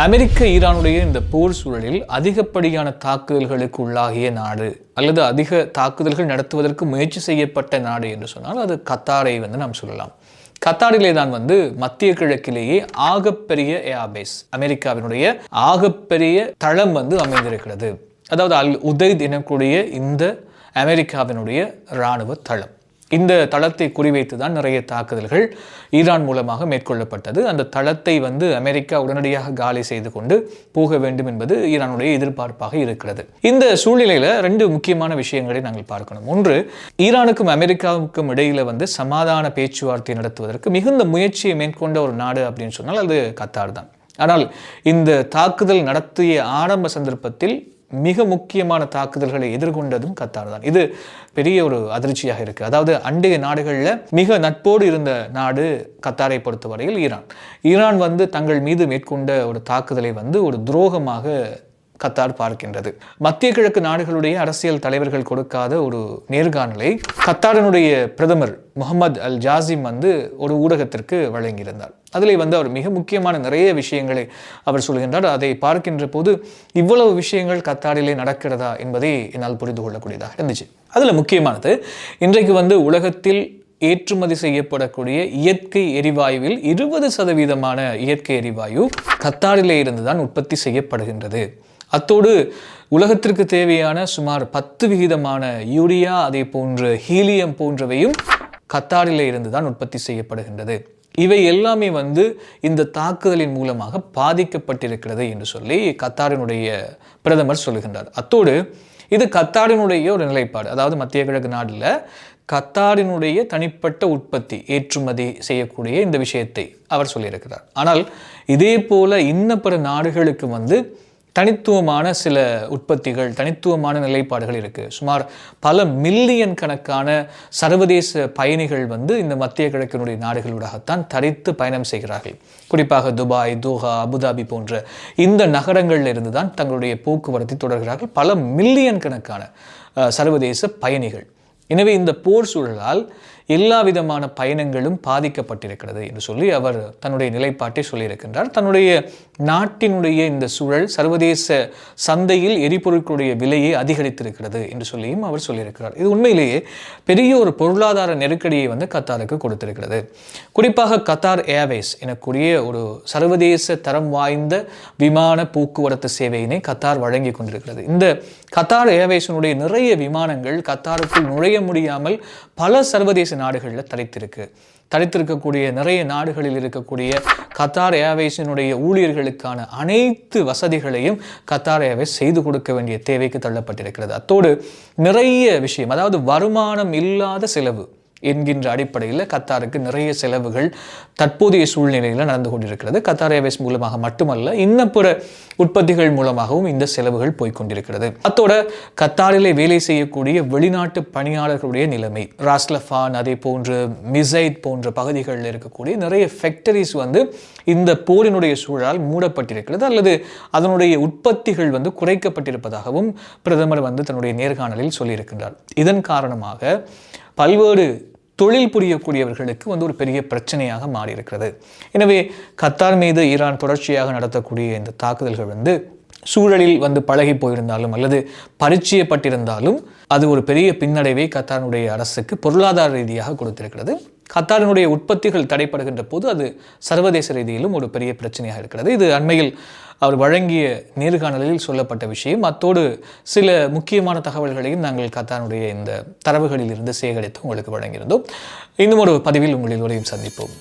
அமெரிக்க ஈரானுடைய இந்த போர் சூழலில் அதிகப்படியான தாக்குதல்களுக்கு உள்ளாகிய நாடு அல்லது அதிக தாக்குதல்கள் நடத்துவதற்கு முயற்சி செய்யப்பட்ட நாடு என்று சொன்னால் அது கத்தாரை நாம் சொல்லலாம். கத்தாரிலே தான் மத்திய கிழக்கிலேயே ஆகப்பெரிய ஏர்பேஸ், அமெரிக்காவினுடைய ஆகப்பெரிய தளம் அமைந்திருக்கிறது. அதாவது அல் உதைத் எனக்கூடிய இந்த அமெரிக்காவினுடைய இராணுவ தளம். இந்த தளத்தை குறிவைத்து தான் நிறைய தாக்குதல்கள் ஈரான் மூலமாக மேற்கொள்ளப்பட்டது. அந்த தளத்தை அமெரிக்கா உடனடியாக காலி செய்து கொண்டு போக வேண்டும் என்பது ஈரானுடைய எதிர்பார்ப்பாக இருக்கிறது. இந்த சூழ்நிலையில் ரெண்டு முக்கியமான விஷயங்களை நாங்கள் பார்க்கணும். ஒன்று, ஈரானுக்கும் அமெரிக்காவுக்கும் இடையில சமாதான பேச்சுவார்த்தை நடத்துவதற்கு மிகுந்த முயற்சியை மேற்கொண்ட ஒரு நாடு அப்படின்னு சொன்னால் அது கத்தார் தான். ஆனால் இந்த தாக்குதல் நடத்திய ஆரம்ப சந்தர்ப்பத்தில் மிக முக்கியமான தாக்குதல்களை எதிர்கொண்டதும் கத்தார் தான். இது பெரிய ஒரு அதிர்ச்சியாக இருக்குது. அதாவது அண்டைய நாடுகளில் மிக நட்போடு இருந்த நாடு கத்தாரை பொறுத்தவரையில் ஈரான் தங்கள் மீது மேற்கொண்ட ஒரு தாக்குதலை ஒரு துரோகமாக கத்தார் பார்க்கின்றது. மத்திய கிழக்கு நாடுகளுடைய அரசியல் தலைவர்கள் கொடுக்காத ஒரு நேர்காணலை கத்தாரினுடைய பிரதமர் முகமது அல் ஜாசிம் ஒரு ஊடகத்திற்கு வழங்கியிருந்தார். அதில் அவர் மிக முக்கியமான நிறைய விஷயங்களை அவர் சொல்கின்றார். அதை பார்க்கின்ற போது இவ்வளவு விஷயங்கள் கத்தாரிலே நடக்கிறதா என்பதை என்னால் புரிந்து கொள்ளக்கூடியதாக இருந்துச்சு. அதில் முக்கியமானது, இன்றைக்கு உலகத்தில் ஏற்றுமதி செய்யப்படக்கூடிய இயற்கை எரிவாயுவில் 20% இயற்கை எரிவாயு கத்தாரிலே இருந்துதான் உற்பத்தி செய்யப்படுகின்றது. அத்தோடு உலகத்திற்கு தேவையான சுமார் 10% யூரியா, அதே போன்று ஹீலியம் போன்றவையும் கத்தாரிலே இருந்துதான் உற்பத்தி செய்யப்படுகின்றது. இவை எல்லாமே இந்த தாக்குதலின் மூலமாக பாதிக்கப்பட்டிருக்கிறது என்று சொல்லி கத்தாரினுடைய பிரதமர் சொல்லுகின்றார். அத்தோடு இது கத்தாரினுடைய ஒரு நிலைப்பாடு. அதாவது மத்திய கிழக்கு நாட்டில் கத்தாரினுடைய தனிப்பட்ட உற்பத்தி ஏற்றுமதி செய்யக்கூடிய இந்த விஷயத்தை அவர் சொல்லியிருக்கிறார். ஆனால் இதே போல இன்ன பிற நாடுகளுக்கு தனித்துவமான சில உற்பத்திகள், தனித்துவமான நிலைப்பாடுகள் இருக்குது. சுமார் பல மில்லியன் கணக்கான சர்வதேச பயணிகள் இந்த மத்திய கிழக்கினுடைய நாடுகளூடாகத்தான் தரித்து பயணம் செய்கிறார்கள். குறிப்பாக துபாய், தோஹா, அபுதாபி போன்ற இந்த நகரங்களில் இருந்து தான் தங்களுடைய போக்குவரத்தை தொடர்கிறார்கள் பல மில்லியன் கணக்கான சர்வதேச பயணிகள். எனவே இந்த போர் சூழலால் எல்லா விதமான பயணங்களும் பாதிக்கப்பட்டிருக்கிறது என்று சொல்லி அவர் தன்னுடைய நிலைப்பாட்டை சொல்லியிருக்கின்றார். தன்னுடைய நாட்டினுடைய இந்த சூழல் சர்வதேச சந்தையில் எரிபொருட்களுடைய விலையை அதிகரித்திருக்கிறது என்று சொல்லியும் அவர் சொல்லியிருக்கிறார். இது உண்மையிலேயே பெரிய ஒரு பொருளாதார நெருக்கடியை கத்தாருக்கு கொடுத்திருக்கிறது. குறிப்பாக கத்தார் ஏர்வேஸ் எனக்கூடிய ஒரு சர்வதேச தரம் வாய்ந்த விமான போக்குவரத்து சேவையினை கத்தார் வழங்கி கொண்டிருக்கிறது. இந்த கத்தார் ஏர்வேஸினுடைய நிறைய விமானங்கள் கத்தாருக்குள் நுழைய முடியாமல் பல சர்வதேச நாடுகளில் தரித்திருக்கக்கூடிய நிறைய நாடுகளில் இருக்கக்கூடிய கத்தார் ஏர்வேஸினுடைய ஊழியர்களுக்கான அனைத்து வசதிகளையும் கத்தார் ஏர்வேஸ் செய்து கொடுக்க வேண்டிய தேவைக்கு தள்ளப்பட்டிருக்கிறது. அத்தோடு நிறைய விஷயம், அதாவது வருமானம் இல்லாத செலவு என்கின்ற அடிப்படையில் கத்தாருக்கு நிறைய செலவுகள் தற்போதைய சூழ்நிலையில் நடந்து கொண்டிருக்கிறது. கத்தார் ஏர்வேஸ் மூலமாக மட்டுமல்ல, இன்ன பிற உற்பத்திகள் மூலமாகவும் இந்த செலவுகள் போய்கொண்டிருக்கிறது. அத்தோட கத்தாரிலே வேலை செய்யக்கூடிய வெளிநாட்டு பணியாளர்களுடைய நிலைமை, ராஸ்லஃபான், அதே போன்று மிசைட் போன்ற பகுதிகளில் இருக்கக்கூடிய நிறைய ஃபேக்டரிஸ் இந்த போரினுடைய சூழலால் மூடப்பட்டிருக்கிறது அல்லது அதனுடைய உற்பத்திகள் குறைக்கப்பட்டிருப்பதாகவும் பிரதமர் தன்னுடைய நேர்காணலில் சொல்லியிருக்கின்றார். இதன் காரணமாக பல்வேறு தொழில் புரியக்கூடியவர்களுக்கு ஒரு பெரிய பிரச்சனையாக மாறியிருக்கிறது. எனவே கத்தார் மீது ஈரான் தொடர்ச்சியாக நடத்தக்கூடிய இந்த தாக்குதல்கள் சூழலில் பழகி போயிருந்தாலும் அல்லது பரிச்சயப்பட்டிருந்தாலும் அது ஒரு பெரிய பின்னடைவை கத்தாரினுடைய அரசுக்கு பொருளாதார ரீதியாக கொடுத்திருக்கிறது. கத்தாரினுடைய உற்பத்திகள் தடைப்படுகின்ற போது அது சர்வதேச ரீதியிலும் ஒரு பெரிய பிரச்சனையாக இருக்கிறது. இது அண்மையில் அவர் வழங்கிய நேர்காணலில் சொல்லப்பட்ட விஷயம். அத்தோடு சில முக்கியமான தகவல்களையும் நாங்கள் கத்தாரினுடைய இந்த தரவுகளில் இருந்து சேகரித்து உங்களுக்கு வழங்கியிருந்தோம். இன்னும் ஒரு பதிவில் உங்கள் எல்லோரையும் சந்திப்போம்.